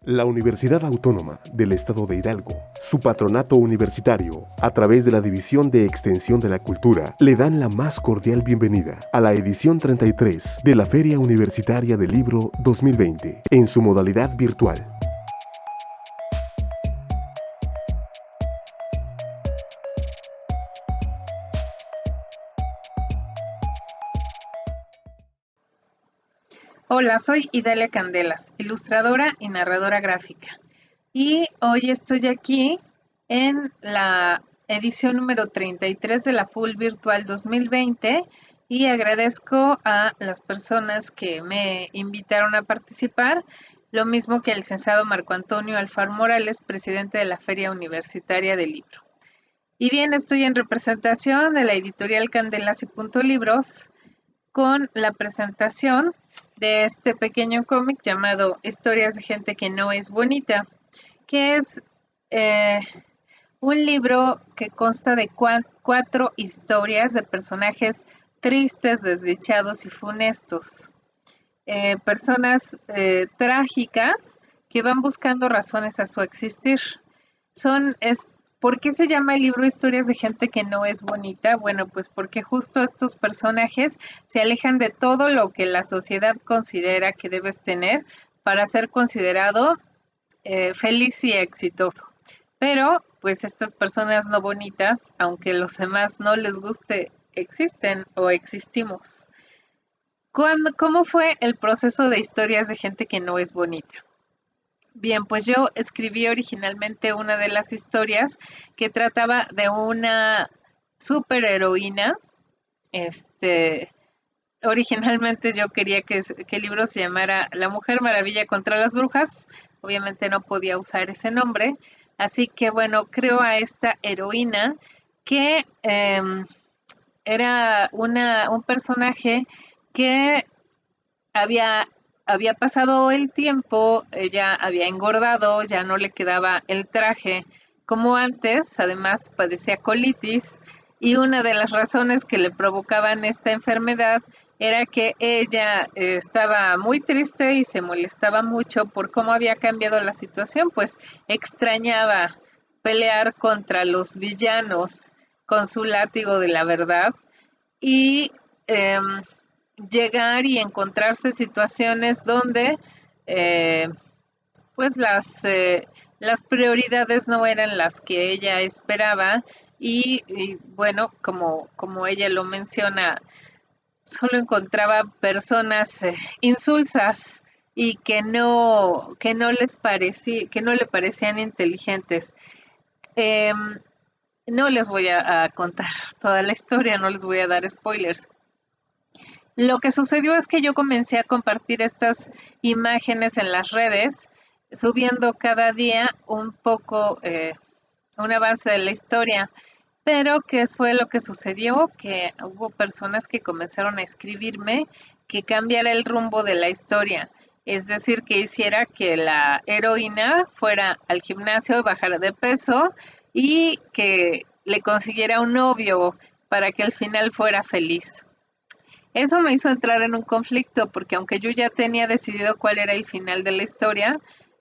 La Universidad Autónoma del Estado de Hidalgo, su patronato universitario, a través de la División de Extensión de la Cultura, le dan la más cordial bienvenida a la edición 33 de la Feria Universitaria del Libro 2020, en su modalidad virtual. Hola, soy Idalia Candelas, ilustradora y narradora gráfica. Y hoy estoy aquí en la edición número 33 de la Full Virtual 2020 y agradezco a las personas que me invitaron a participar, lo mismo que al licenciado Marco Antonio Alfaro Morales, presidente de la Feria Universitaria del Libro. Y bien, estoy en representación de la editorial Candelas y Punto Libros, con la presentación de este pequeño cómic llamado Historias de gente que no es bonita, que es un libro que consta de 4 historias de personajes tristes, desdichados y funestos. Personas trágicas que van buscando razones a su existir. ¿Por qué se llama el libro Historias de gente que no es bonita? Bueno, pues porque justo estos personajes se alejan de todo lo que la sociedad considera que debes tener para ser considerado feliz y exitoso. Pero, pues estas personas no bonitas, aunque a los demás no les guste, existen o existimos. ¿Cómo fue el proceso de Historias de gente que no es bonita? Bien, pues yo escribí originalmente una de las historias que trataba de una superheroína. Originalmente yo quería que el libro se llamara La Mujer Maravilla contra las Brujas. Obviamente no podía usar ese nombre. Así que bueno, creo a esta heroína que era un personaje que había, había pasado el tiempo, ella había engordado, ya no le quedaba el traje como antes, además padecía colitis y una de las razones que le provocaban esta enfermedad era que ella estaba muy triste y se molestaba mucho por cómo había cambiado la situación, pues extrañaba pelear contra los villanos con su látigo de la verdad y eh, llegar y encontrarse situaciones donde eh, pues las prioridades no eran las que ella esperaba y bueno, como ella lo menciona, solo encontraba personas insulsas y que no le parecían inteligentes. Eh, no les voy a contar toda la historia, no les voy a dar spoilers. Lo que sucedió es que yo comencé a compartir estas imágenes en las redes, subiendo cada día un poco un avance de la historia. Pero, ¿qué fue lo que sucedió? Que hubo personas que comenzaron a escribirme que cambiara el rumbo de la historia. Es decir, que hiciera que la heroína fuera al gimnasio, bajara de peso y que le consiguiera un novio para que al final fuera feliz. Eso me hizo entrar en un conflicto porque aunque yo ya tenía decidido cuál era el final de la historia,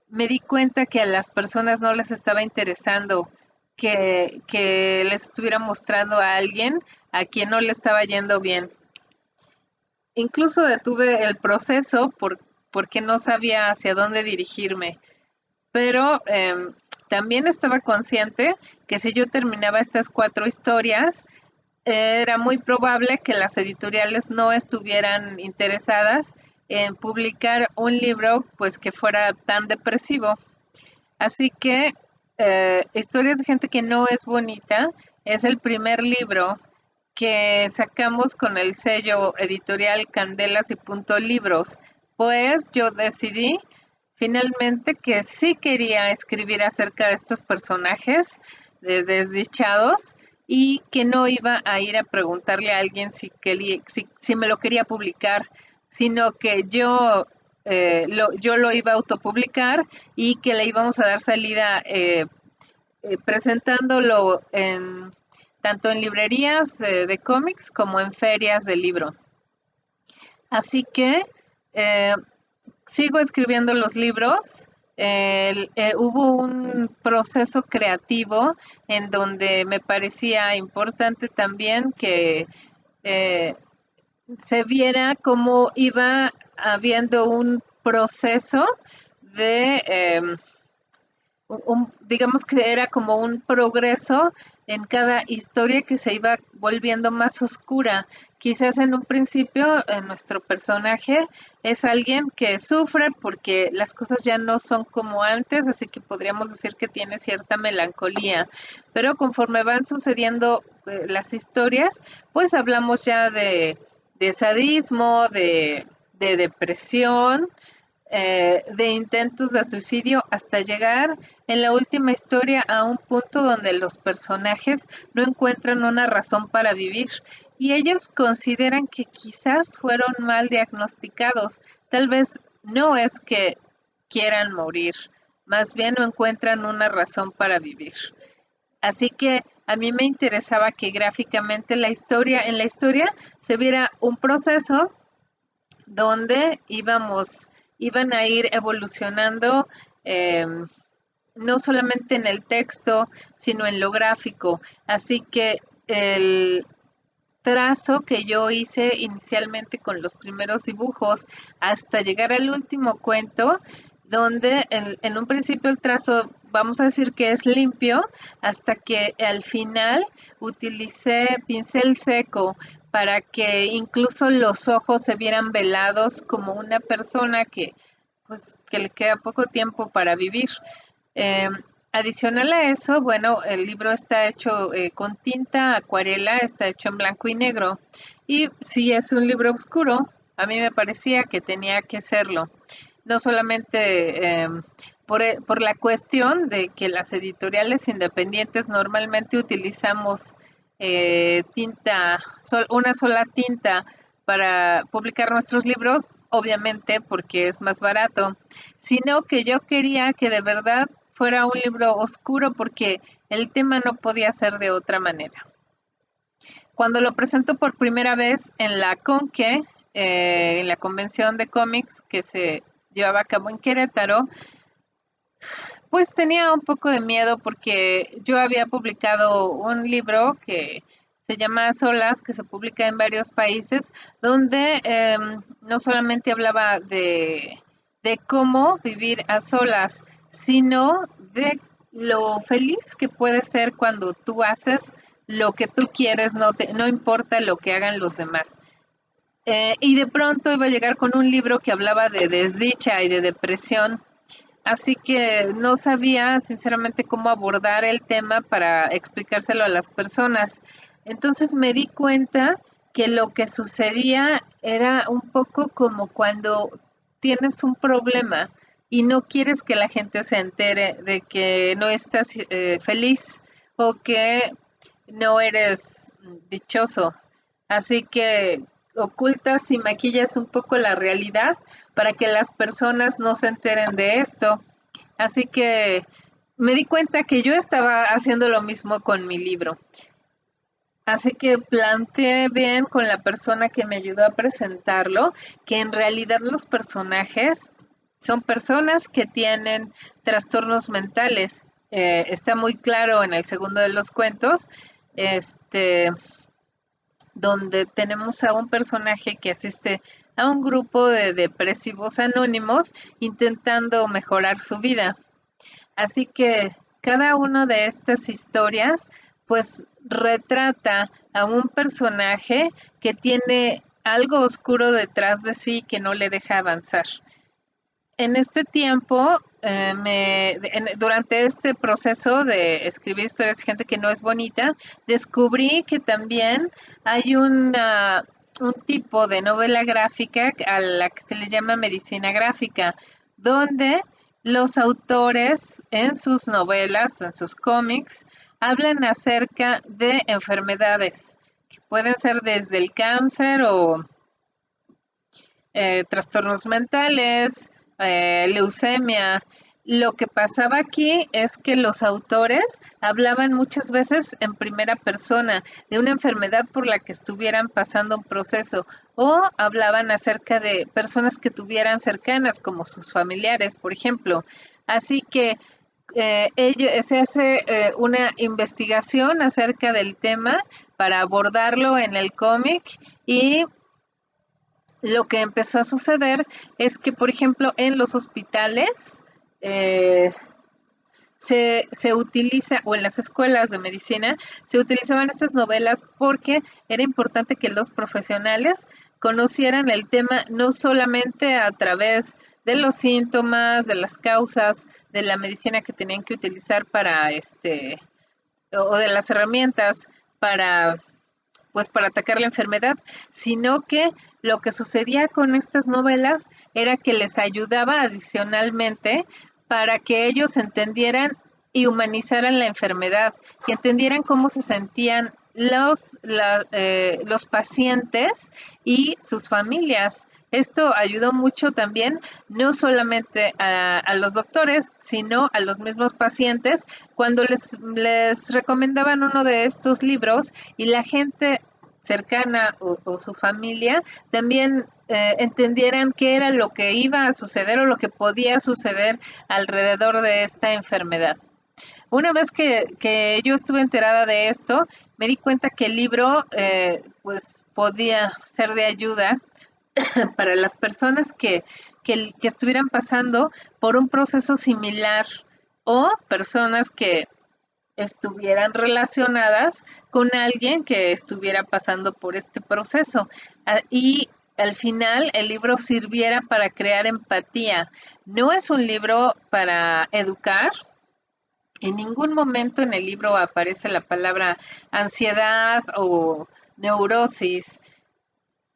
me di cuenta que a las personas no les estaba interesando que les estuviera mostrando a alguien a quien no le estaba yendo bien. Incluso detuve el proceso porque no sabía hacia dónde dirigirme, pero también estaba consciente que si yo terminaba estas 4 historias, era muy probable que las editoriales no estuvieran interesadas en publicar un libro pues que fuera tan depresivo. Así que Historias de gente que no es bonita es el primer libro que sacamos con el sello editorial Candelas y Punto Libros, pues yo decidí finalmente que sí quería escribir acerca de estos personajes desdichados y que no iba a ir a preguntarle a alguien si me lo quería publicar, sino que yo lo iba a autopublicar y que le íbamos a dar salida presentándolo tanto en librerías de cómics como en ferias de libro. Así que eh, sigo escribiendo los libros, Hubo un proceso creativo en donde me parecía importante también que eh, se viera cómo iba habiendo un proceso de digamos que era como un progreso en cada historia que se iba volviendo más oscura. Quizás en un principio nuestro personaje es alguien que sufre porque las cosas ya no son como antes, así que podríamos decir que tiene cierta melancolía, pero conforme van sucediendo las historias, pues hablamos ya de sadismo, de depresión, de intentos de suicidio hasta llegar en la última historia a un punto donde los personajes no encuentran una razón para vivir y ellos consideran que quizás fueron mal diagnosticados. Tal vez no es que quieran morir, más bien no encuentran una razón para vivir. Así que a mí me interesaba que gráficamente en la historia se viera un proceso donde iban a ir evolucionando eh, no solamente en el texto, sino en lo gráfico. Así que el trazo que yo hice inicialmente con los primeros dibujos hasta llegar al último cuento, donde en un principio el trazo, vamos a decir que es limpio, hasta que al final utilicé pincel seco para que incluso los ojos se vieran velados como una persona pues, que le queda poco tiempo para vivir. Eh, Adicional a eso, bueno, el libro está hecho con tinta acuarela, está hecho en blanco y negro. Y si es un libro oscuro, a mí me parecía que tenía que serlo. No solamente por la cuestión de que las editoriales independientes normalmente utilizamos una sola tinta para publicar nuestros libros, obviamente porque es más barato, sino que yo quería que de verdad fuera un libro oscuro porque el tema no podía ser de otra manera. Cuando lo presento por primera vez en la Conque, en la convención de cómics que se llevaba a cabo en Querétaro, pues tenía un poco de miedo porque yo había publicado un libro que se llama Solas, que se publica en varios países, donde no solamente hablaba de cómo vivir a solas, sino de lo feliz que puede ser cuando tú haces lo que tú quieres, no importa lo que hagan los demás. Y de pronto iba a llegar con un libro que hablaba de desdicha y de depresión, así que no sabía sinceramente cómo abordar el tema para explicárselo a las personas. Entonces me di cuenta que lo que sucedía era un poco como cuando tienes un problema y no quieres que la gente se entere de que no estás feliz o que no eres dichoso. Así que ocultas y maquillas un poco la realidad para que las personas no se enteren de esto. Así que me di cuenta que yo estaba haciendo lo mismo con mi libro. Así que planteé bien con la persona que me ayudó a presentarlo, que en realidad los personajes son personas que tienen trastornos mentales. Está muy claro en el segundo de los cuentos, este, donde tenemos a un personaje que asiste a un grupo de depresivos anónimos intentando mejorar su vida. Así que cada una de estas historias pues retrata a un personaje que tiene algo oscuro detrás de sí que no le deja avanzar. En este tiempo, durante este proceso de escribir historias de gente que no es bonita, descubrí que también hay un tipo de novela gráfica a la que se le llama medicina gráfica, donde los autores en sus novelas, en sus cómics, hablan acerca de enfermedades que pueden ser desde el cáncer o trastornos mentales, leucemia. Lo que pasaba aquí es que los autores hablaban muchas veces en primera persona de una enfermedad por la que estuvieran pasando un proceso o hablaban acerca de personas que tuvieran cercanas, como sus familiares, por ejemplo. Así que se hace una investigación acerca del tema para abordarlo en el cómic y lo que empezó a suceder es que, por ejemplo, en los hospitales eh, se utiliza, o en las escuelas de medicina, se utilizaban estas novelas porque era importante que los profesionales conocieran el tema no solamente a través de los síntomas, de las causas, de la medicina que tenían que utilizar para o de las herramientas para para atacar la enfermedad, sino que lo que sucedía con estas novelas era que les ayudaba adicionalmente para que ellos entendieran y humanizaran la enfermedad, que entendieran cómo se sentían los pacientes y sus familias. Esto ayudó mucho también, no solamente a los doctores, sino a los mismos pacientes, cuando les recomendaban uno de estos libros y la gente cercana o su familia también entendieran qué era lo que iba a suceder o lo que podía suceder alrededor de esta enfermedad. Una vez que yo estuve enterada de esto, me di cuenta que el libro pues podía ser de ayuda para las personas que estuvieran pasando por un proceso similar o personas que estuvieran relacionadas con alguien que estuviera pasando por este proceso. Y al final el libro sirviera para crear empatía. No es un libro para educar. En ningún momento en el libro aparece la palabra ansiedad o neurosis.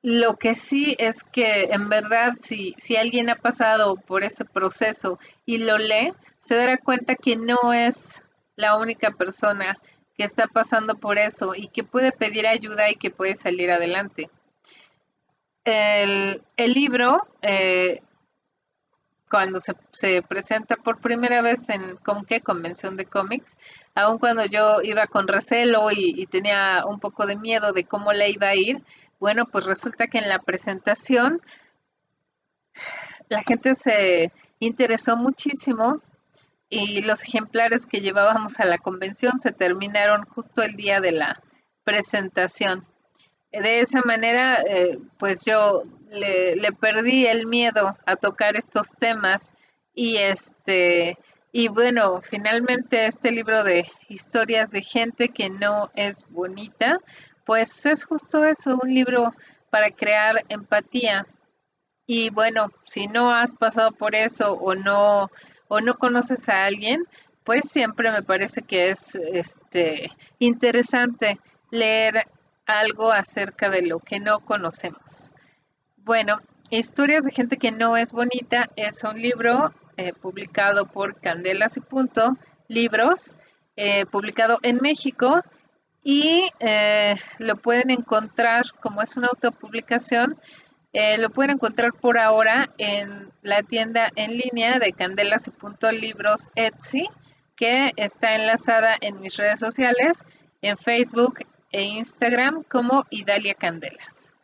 Lo que sí es que en verdad si alguien ha pasado por ese proceso y lo lee, se dará cuenta que no es la única persona que está pasando por eso y que puede pedir ayuda y que puede salir adelante. El libro, cuando se presenta por primera vez en ¿con qué? Convención de cómics, aun cuando yo iba con recelo y tenía un poco de miedo de cómo le iba a ir, bueno, pues resulta que en la presentación la gente se interesó muchísimo y los ejemplares que llevábamos a la convención se terminaron justo el día de la presentación. De esa manera, pues yo le perdí el miedo a tocar estos temas y y bueno, finalmente este libro de historias de gente que no es bonita, pues es justo eso, un libro para crear empatía. Y bueno, si no has pasado por eso o no conoces a alguien, pues siempre me parece que es interesante leer algo acerca de lo que no conocemos. Bueno, Historias de gente que no es bonita es un libro publicado por Candelas y Punto, libros, publicado en México y lo pueden encontrar, como es una autopublicación, lo pueden encontrar por ahora en la tienda en línea de Candelas y Punto Libros Etsy, que está enlazada en mis redes sociales, en Facebook e Instagram como Idalia Candelas.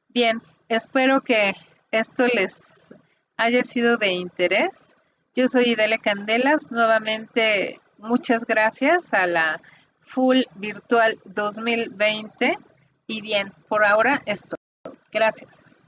Bien, espero que esto les haya sido de interés. Yo soy Idalia Candelas. Nuevamente, muchas gracias a la Full Virtual 2020. Y bien, por ahora esto. Gracias.